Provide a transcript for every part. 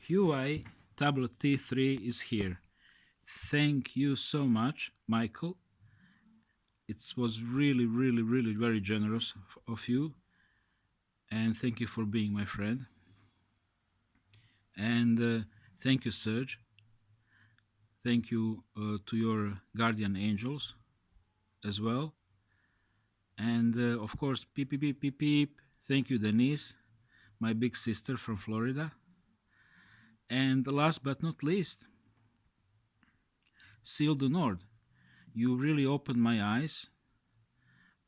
Huawei Tablet T3 is here. Thank you so much, Michael. It was really, really, really very generous of you. And thank you for being my friend. And thank you, Serge. Thank you to your guardian angels as well. And of course, beep, beep, beep, beep, beep. Thank you, Denise, my big sister from Florida. And last but not least, Seal du Nord. You really opened my eyes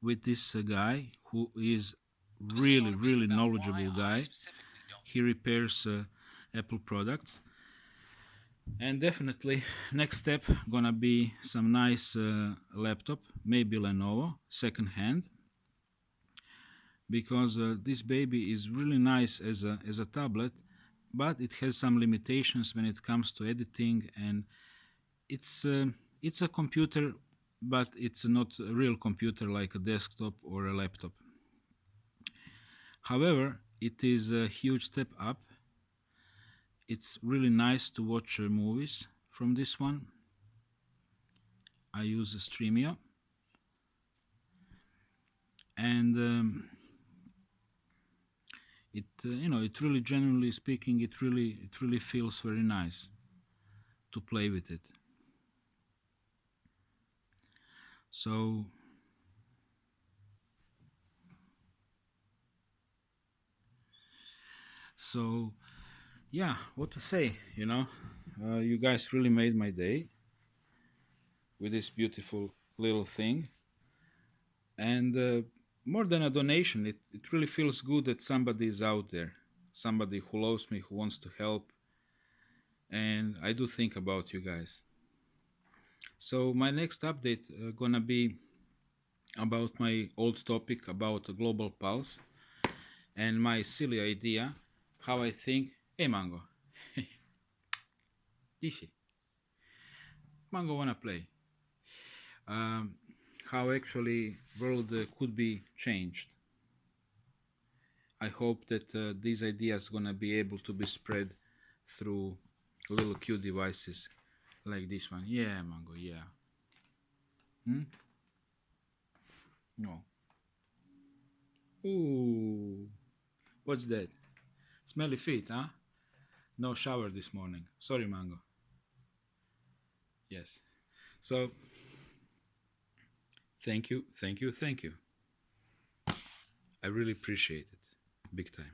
with this guy who is really, really knowledgeable guy. He repairs Apple products. And definitely, next step gonna be some nice laptop, maybe Lenovo, second hand, because this baby is really nice as a tablet, but it has some limitations when it comes to editing, and it's it's a computer, but it's not a real computer like a desktop or a laptop. However, it is a huge step up. It's really nice to watch movies from this one. I use Streamio, and it it really, generally speaking, it really feels very nice to play with it. So so yeah, what to say, you guys really made my day with this beautiful little thing. And more than a donation, it really feels good that somebody is out there, somebody who loves me, who wants to help. And I do think about you guys. So my next update gonna be about my old topic about a global pulse and my silly idea how I think. Hey, Mango. Easy. Mango wanna play. um, how actually world could be changed. I hope that these ideas gonna be able to be spread through little cute devices like this one. Yeah, Mango. Yeah. Hmm? No. Ooh. What's that? Smelly feet, huh? No shower this morning. Sorry, Mango. Yes. So, thank you, thank you, thank you. I really appreciate it. Big time.